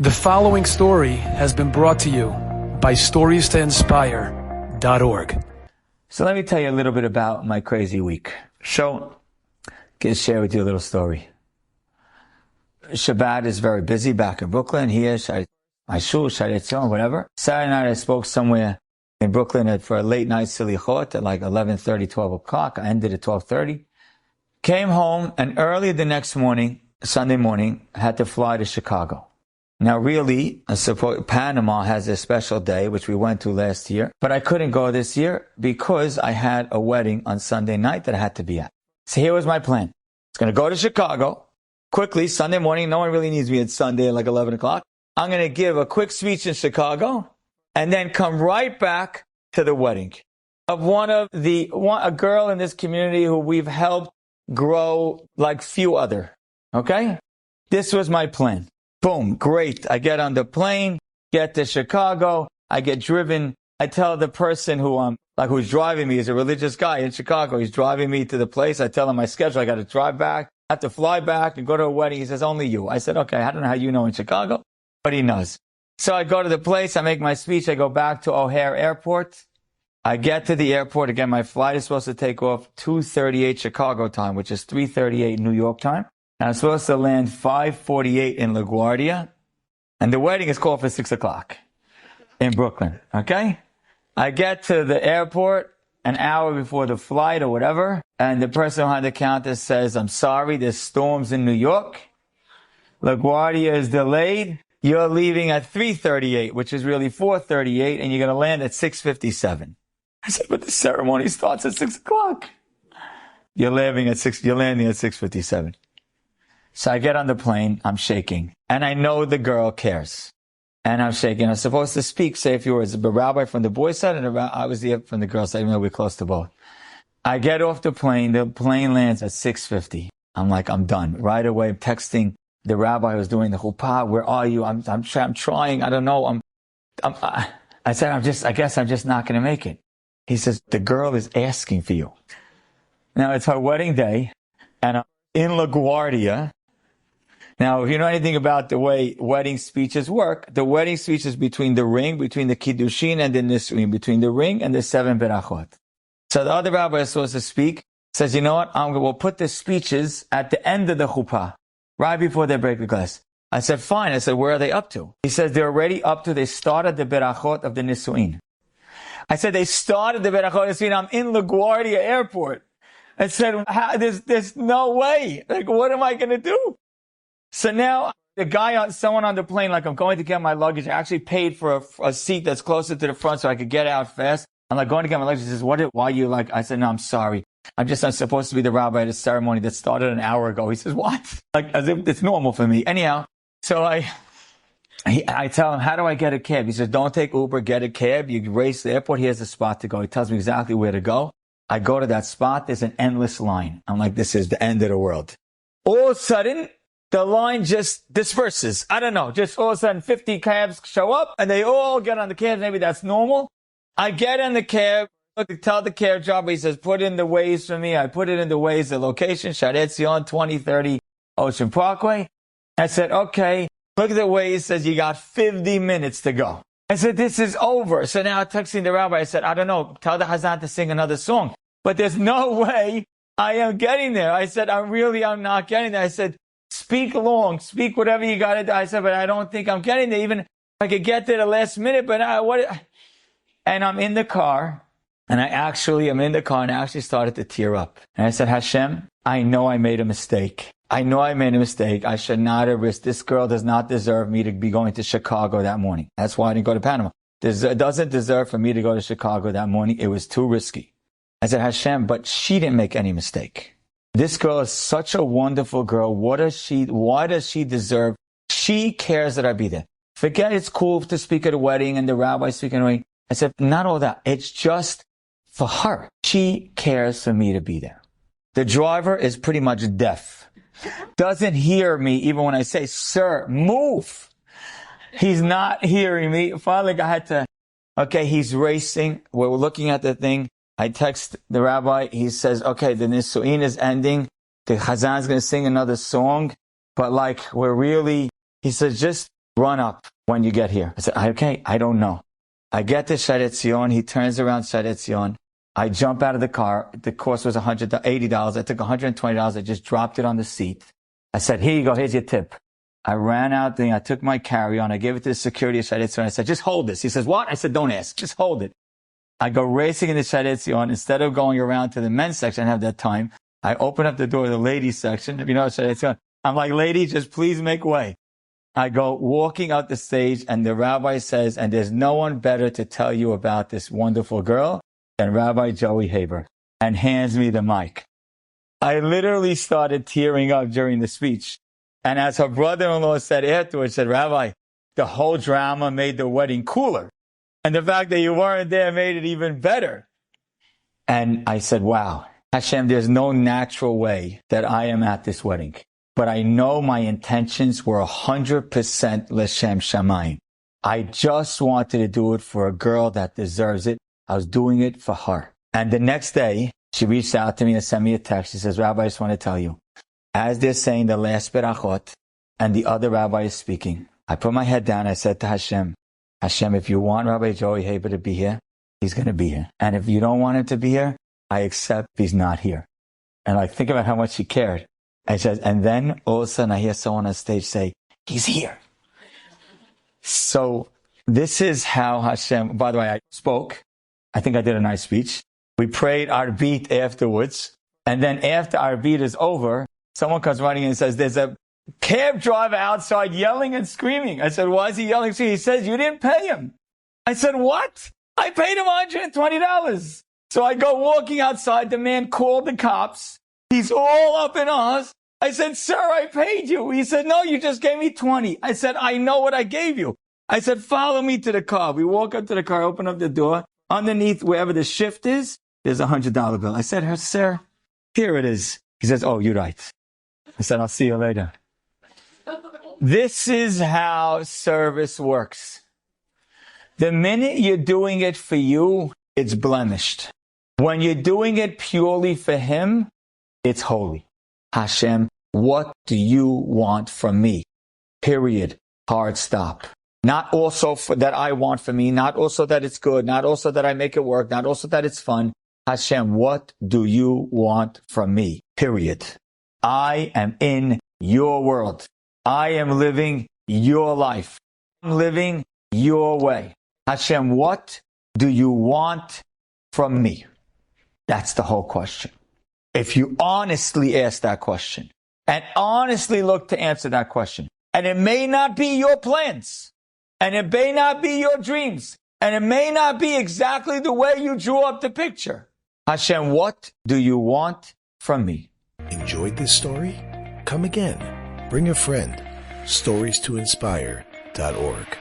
The following story has been brought to you by StoriesToInspire.org. So let me tell you a little bit about my crazy week. So, can share with you a little story. Shabbat is very busy back in Brooklyn. Here, my shul, Sharet Zion, whatever. Saturday night I spoke somewhere in Brooklyn for a late night silichot at like 11:30, 12 o'clock. I ended at 12:30. Came home and early the next morning, Sunday morning, I had to fly to Chicago. Now really, I suppose Panama has a special day, which we went to last year, but I couldn't go this year because I had a wedding on Sunday night that I had to be at. So here was my plan. I was going to go to Chicago quickly, Sunday morning. No one really needs me at Sunday at like 11 o'clock. I'm going to give a quick speech in Chicago and then come right back to the wedding of a girl in this community who we've helped grow like few other. Okay? This was my plan. Boom, great. I get on the plane, get to Chicago, I get driven. I tell the person who's driving me, he's a religious guy in Chicago. He's driving me to the place. I tell him my schedule. I got to drive back, I have to fly back and go to a wedding. He says, only you. I said, okay, I don't know how you know in Chicago, but he knows. So I go to the place, I make my speech, I go back to O'Hare Airport. I get to the airport. Again, my flight is supposed to take off 2:38 Chicago time, which is 3:38 New York time. I'm supposed to land 5:48 in LaGuardia, and the wedding is called for 6 o'clock in Brooklyn, okay? I get to the airport an hour before the flight or whatever, and the person behind the counter says, I'm sorry, there's storms in New York. LaGuardia is delayed. You're leaving at 3:38, which is really 4:38, and you're going to land at 6:57. I said, but the ceremony starts at 6 o'clock. You're landing at 6:57. So I get on the plane, I'm shaking, and I know the girl cares. And I'm shaking. I'm supposed to say a few words. The rabbi from the boys' side, and I was from the girls' side, even though we're close to both. I get off the plane lands at 6:50. I'm like, I'm done. Right away, I'm texting the rabbi who was doing the chuppah, where are you? I'm trying, I don't know. I said, I guess I'm just not going to make it. He says, the girl is asking for you. Now, it's her wedding day, and I'm in LaGuardia. Now, if you know anything about the way wedding speeches work, the wedding speech is between the kiddushin and the nisuin, between the ring and the 7 berachot. So the other rabbi is supposed to speak, says, you know what, we'll put the speeches at the end of the chuppah, right before they break the glass. I said, fine. I said, where are they up to? He says, they started the berachot of the nisuin. I said, they started the berachot of the nisuin. I'm in LaGuardia Airport. I said, there's no way. Like, what am I going to do? So now someone on the plane, like I'm going to get my luggage, I actually paid for a seat that's closer to the front so I could get out fast. I'm like going to get my luggage. He says, why you like, I said, no, I'm sorry. I'm supposed to be the rabbi at a ceremony that started an hour ago. He says, what? Like, as if it's normal for me. Anyhow, so I tell him, how do I get a cab? He says, don't take Uber, get a cab. You race to the airport. Here's the spot to go. He tells me exactly where to go. I go to that spot. There's an endless line. I'm like, this is the end of the world. All of a sudden, the line just disperses. I don't know. Just all of a sudden, 50 cabs show up and they all get on the cab. Maybe that's normal. I get in the cab. Tell the cab driver, he says, put in the Waze for me. I put it in the Waze, the location, Sharet Zion, 2030 Ocean Parkway. I said, okay. Look at the Waze. It says you got 50 minutes to go. I said, this is over. So now I'm texting the rabbi. I said, I don't know. Tell the Hazan to sing another song. But there's no way I am getting there. I said, I'm not getting there. I said, speak speak whatever you got to do. I said, but I don't think I'm getting there. Even if I could get there the last minute, but and I'm in the car, and I actually started to tear up. And I said, Hashem, I know I made a mistake. I should not have risked. This girl does not deserve me to be going to Chicago that morning. That's why I didn't go to Panama. It doesn't deserve for me to go to Chicago that morning. It was too risky. I said, Hashem, but she didn't make any mistake. This girl is such a wonderful girl. Why does she deserve? She cares that I be there. Forget it's cool to speak at a wedding and the rabbi speaking at a wedding. I said, not all that. It's just for her. She cares for me to be there. The driver is pretty much deaf. Doesn't hear me even when I say, sir, move. He's not hearing me. Finally, he's racing. We're looking at the thing. I text the rabbi. He says, okay, the Nisu'in is ending. The Chazan is going to sing another song. But he says, just run up when you get here. I said, okay, I don't know. I get to Sharet Zion. He turns around Sharet Zion. I jump out of the car. The cost was $80. I took $120. I just dropped it on the seat. I said, here you go. Here's your tip. I ran out there. I took my carry-on. I gave it to the security of Sharet Zion. I said, just hold this. He says, what? I said, don't ask. Just hold it. I go racing into Sharet Zion. Instead of going around to the men's section, I didn't have that time. I open up the door to the ladies section. If you know Sharet Zion, I'm like, lady, just please make way. I go walking out the stage, and the rabbi says, and there's no one better to tell you about this wonderful girl than Rabbi Joey Haber, and hands me the mic. I literally started tearing up during the speech. And as her brother-in-law said afterwards, said, Rabbi, the whole drama made the wedding cooler. And the fact that you weren't there made it even better. And I said, wow, Hashem, there's no natural way that I am at this wedding. But I know my intentions were 100% L'Shem Shamayim. I just wanted to do it for a girl that deserves it. I was doing it for her. And the next day, she reached out to me and sent me a text. She says, Rabbi, I just want to tell you, as they're saying the last berachot and the other rabbi is speaking, I put my head down. I said to Hashem, Hashem, if you want Rabbi Joey Haber to be here, he's going to be here. And if you don't want him to be here, I accept he's not here. And like, think about how much he cared. And says, and then all of a sudden I hear someone on stage say, he's here. So this is how Hashem, by the way, I spoke. I think I did a nice speech. We prayed our beat afterwards. And then after our beat is over, someone comes running in and says, there's a cab driver outside yelling and screaming. I said, why is he yelling? He says, you didn't pay him. I said, what? I paid him $120. So I go walking outside. The man called the cops. He's all up in arms. I said, sir, I paid you. He said, no, you just gave me 20. I said, I know what I gave you. I said, follow me to the car. We walk up to the car, open up the door. Underneath, wherever the shift is, there's a $100 bill. I said, sir, here it is. He says, oh, you're right. I said, I'll see you later. This is how service works. The minute you're doing it for you, it's blemished. When you're doing it purely for him, it's holy. Hashem, what do you want from me? Period. Hard stop. Not also that I want from me, not also that it's good, not also that I make it work, not also that it's fun. Hashem, what do you want from me? Period. I am in your world. I am living your life. I'm living your way. Hashem, what do you want from me? That's the whole question. If you honestly ask that question and honestly look to answer that question, and it may not be your plans, and it may not be your dreams, and it may not be exactly the way you drew up the picture. Hashem, what do you want from me? Enjoyed this story? Come again. Bring a friend. StoriesToInspire.org